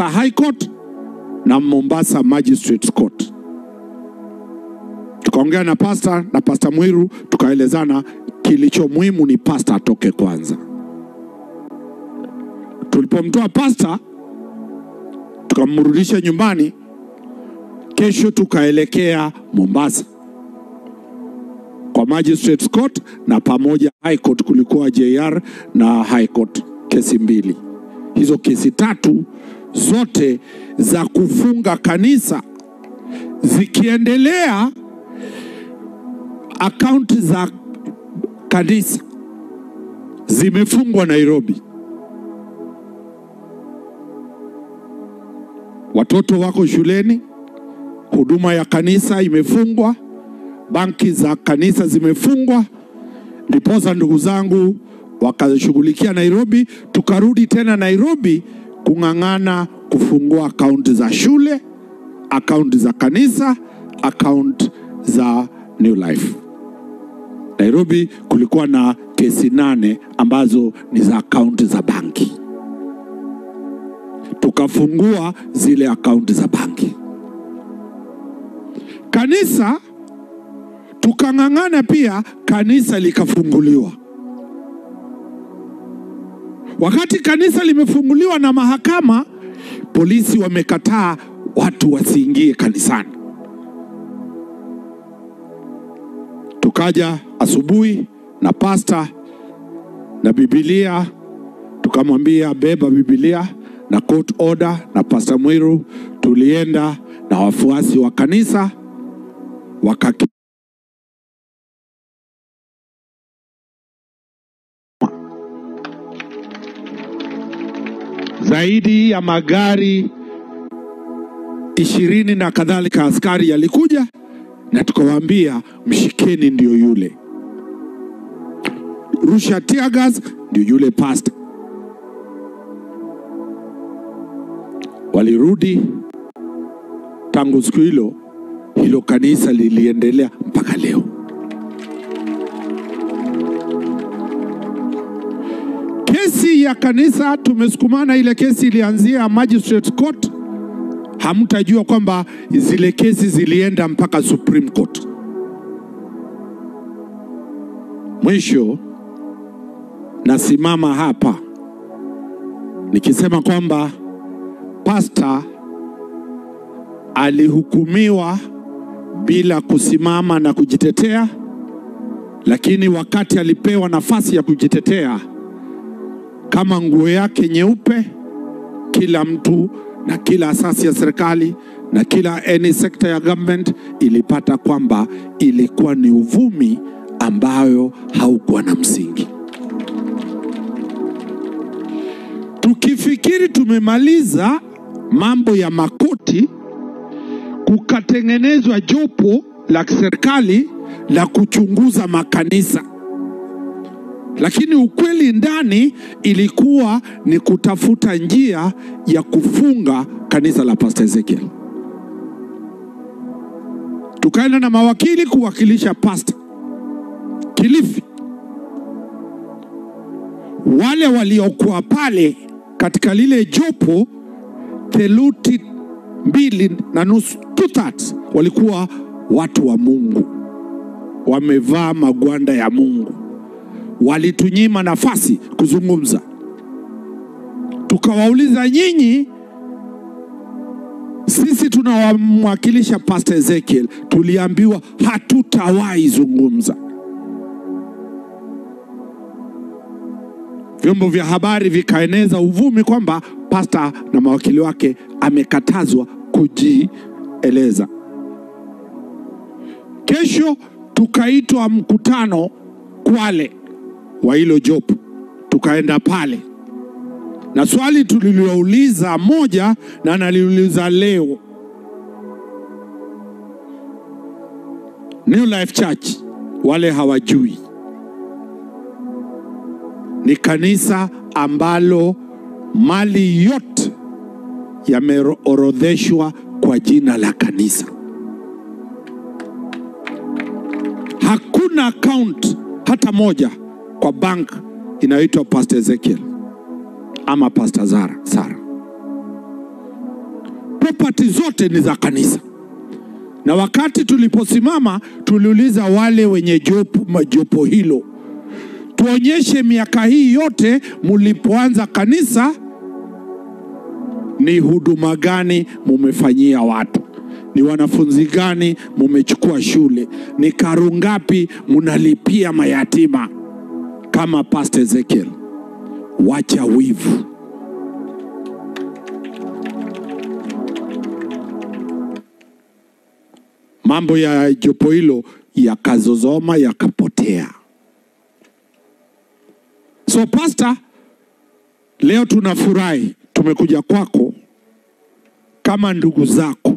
Mombasa High Court na Mombasa Magistrates Court. Tukaongea na Pastor Mwiru, tukaelezana kilicho muhimu ni pastor atoke kwanza. Tulipomtoa pastor tukamrudisha nyumbani. Kesho tukaelekea Mombasa kwa Magistrates Court na pamoja High Court. Kulikuwa JR na High Court, kesi mbili. Hizo kesi tatu zote za kufunga kanisa zikiendelea. Akaunti za kanisa zimefungwa Nairobi. Watoto wako shuleni, huduma ya kanisa imefungwa, banki za kanisa zimefungwa. Ndiposa ndugu zangu wakashughulikia Nairobi, tukarudi tena Nairobi kung'ang'ana kufungua akaunti za shule, akaunti za kanisa, akaunti za New Life. Nairobi kulikuwa na kesi 8 ambazo ni za akaunti za banki. Tukafungua zile akaunti za banki. Kanisa tukang'ang'ana pia, kanisa likafunguliwa. Wakati kanisa limefunguliwa na mahakama, polisi wamekataa watu wasiingie kanisani. Tukaja asubuhi na pastor na Biblia, tukamwambia beba Biblia na court order na Pastor Mwiru. Tulienda na wafuasi wa kanisa zaidi ya magari 20 na kadhalika askari yalikuja, na tukawaambia mshikeni ndio yule, rusha tear gas ndio yule pastor. Walirudi. Tangu siku hilo kanisa liliendelea mpaka leo. Kesi ya kanisa tumesukumana. Ile kesi ilianzia Magistrates Court. Hamtajua kwamba zile kesi zilienda mpaka Supreme Court. Mwisho nasimama hapa nikisema kwamba pastor alihukumiwa bila kusimama na kujitetea, lakini wakati alipewa nafasi ya kujitetea, kama nguo yake nyeupe, kila mtu na kila asasi ya serikali na kila any sector ya government ilipata kwamba ilikuwa ni uvumi ambayo haukuwa na msingi. Tukifikiri tumemaliza mambo ya makoti, kukatengenezwa jopo la serikali la kuchunguza makanisa. Lakini ukweli ndani ilikuwa ni kutafuta njia ya kufunga kanisa la Pastor Ezekiel. Tukaenda na mawakili kuwakilisha pastor Kilifi. Wale waliokuwa pale katika lile jopo, theluthi 2.5 2/3 walikuwa watu wa Mungu, wamevaa magwanda ya Mungu. Walitunyima nafasi kuzungumza. Tukawauliza, nyinyi, sisi tunawamwakilisha Pastor Ezekiel. Tuliambiwa hatutawahi zungumza. Vyombo vya habari vikaeneza uvumi kwamba pastor na mawakili wake amekatazwa kujieleza. Kesho tukaitwa mkutano Kwale wa hilo jopo. Tukaenda pale, na swali tulilouliza moja na naliuliza leo, New Life Church wale hawajui, ni kanisa ambalo mali yote yameorodheshwa kwa jina la kanisa. Hakuna account hata moja kwa bank inaitwa Pastor Ezekiel ama Pastor Sara. property zote ni za kanisa. Na wakati tuliposimama tuliuliza wale wenye jopo hilo, tuonyeshe miaka hii yote mlipoanza kanisa ni huduma gani mumefanyia watu, ni wanafunzi gani mumechukua shule, ni karo ngapi munalipia mayatima. Kama Pastor Ezekiel, wacha wivu. Mambo ya jopo hilo yakazozoma, yakapotea. So pastor, leo tunafurahi tumekuja kwako kama ndugu zako.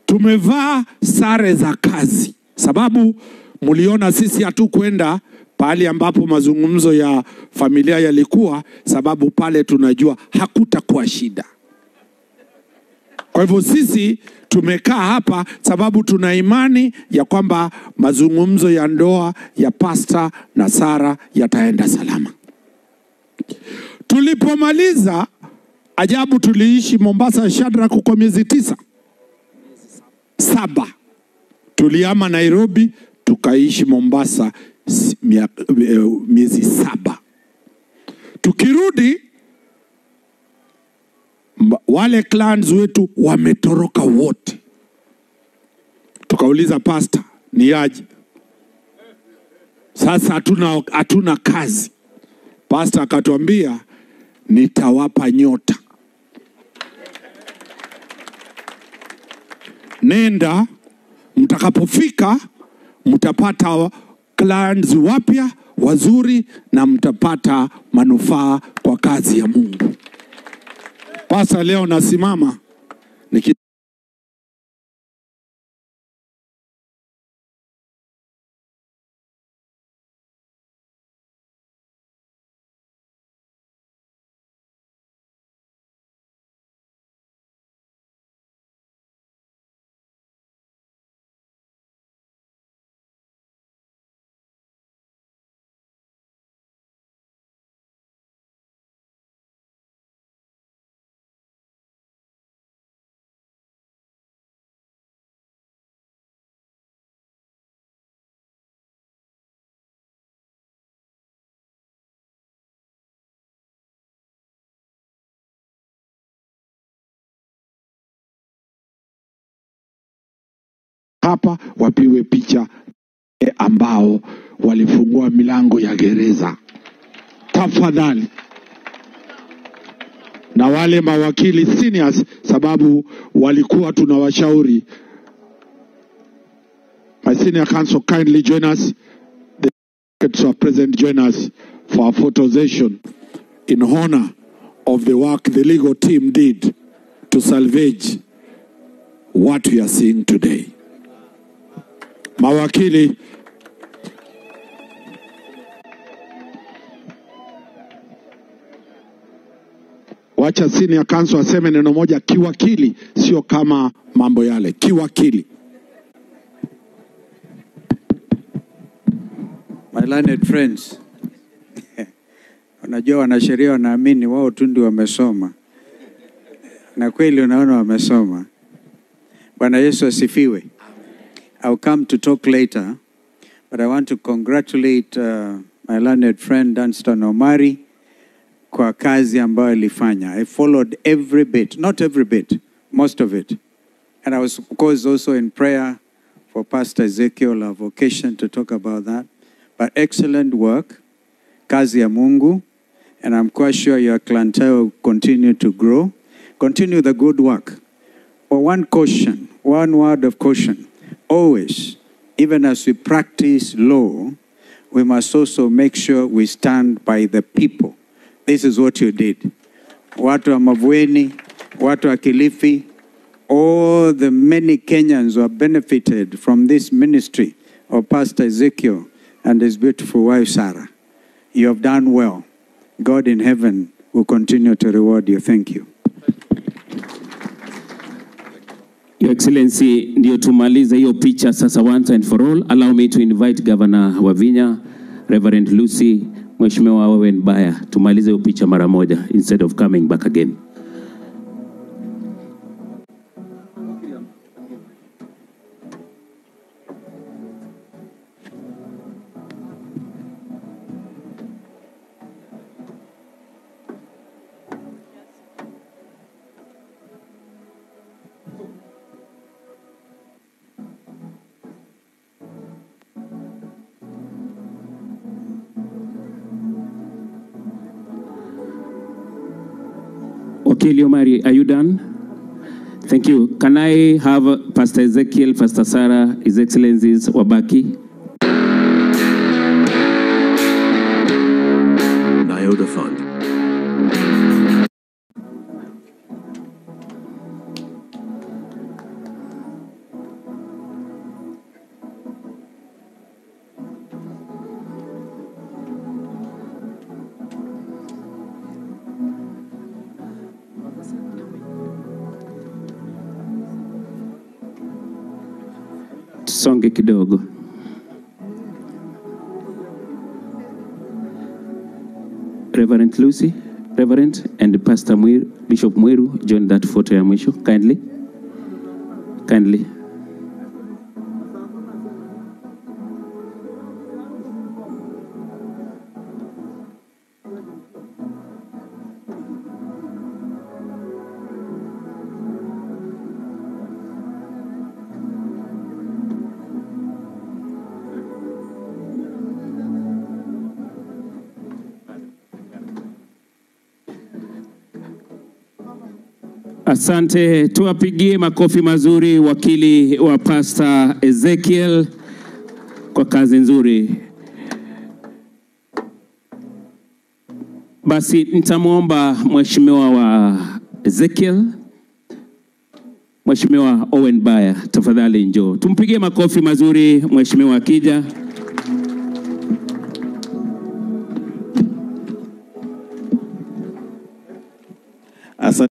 Tumevaa sare za kazi sababu muliona sisi hatukwenda pale ambapo mazungumzo ya familia yalikuwa, sababu pale tunajua hakutakuwa shida. Kwa hivyo sisi tumekaa hapa sababu tuna imani ya kwamba mazungumzo ya ndoa ya Pastor na Sara yataenda salama. Tulipomaliza, ajabu, tuliishi Mombasa Shadrack kwa miezi 7. Tuliama Nairobi, tukaishi Mombasa miezi 7. Tukirudi, wale clans wetu wametoroka wote. Tukauliza pastor, ni aje? Sasa hatuna kazi. Pastor akatuambia, nitawapa nyota. Nenda, mtakapofika mtapata clans wapya wazuri na mtapata manufaa kwa kazi ya Mungu. Pastor, leo nasimama hapa wapiwe picha ambao walifungua milango ya gereza. Tafadhali. Na wale mawakili seniors, sababu walikuwa tunawashauri. My senior counsel, kindly join us. The advocates are present, join us for a photo session in honor of the work the legal team did to salvage what we are seeing today. Mawakili, wacha senior counsel aseme neno moja kiwakili, sio kama mambo yale, kiwakili. My learned friends, unajua wanasheria wanaamini wao tu ndio wamesoma, na kweli unaona wamesoma. Bwana Yesu asifiwe. I'll come to talk later, but I want to congratulate my learned friend Danstan Omari kwa kazi ambayo alifanya. I followed every bit, not every bit, most of it. And I was, of course, also in prayer for Pastor Ezekiel, our vocation, to talk about that. But excellent work, kazi ya Mungu, and I'm quite sure your clientele will continue to grow. Continue the good work. But one caution, one word of caution. Always, even as we practice law, we must also make sure we stand by the people. This is what you did. Watu wa Mavueni, watu wa Kilifi, all the many Kenyans who have benefited from this ministry of Pastor Ezekiel and his beautiful wife Sarah. You have done well. God in heaven will continue to reward you. Thank you. Your Excellency, ndio tumalize hiyo picha sasa once and for all. Allow me to invite Governor Wavinya, Reverend Lucy, Mheshimiwa Owen Baya, tumalize hiyo picha mara moja instead of coming back again. Wakili Omari, are you done? Thank you. Can I have Pastor Ezekiel, Pastor Sarah, His Excellencies Wabaki? Nyoda Fund. Songe kidogo. Reverend Lucy, Reverend, and Pastor Bishop Mweru join that photo ya mwisho. Kindly. Kindly. Asante, tuwapigie makofi mazuri wakili wa Pastor Ezekiel kwa kazi nzuri. Basi nitamwomba mheshimiwa wa Ezekiel, Mheshimiwa Owen Baya, tafadhali njoo. Tumpigie makofi mazuri mheshimiwa akija. Asante.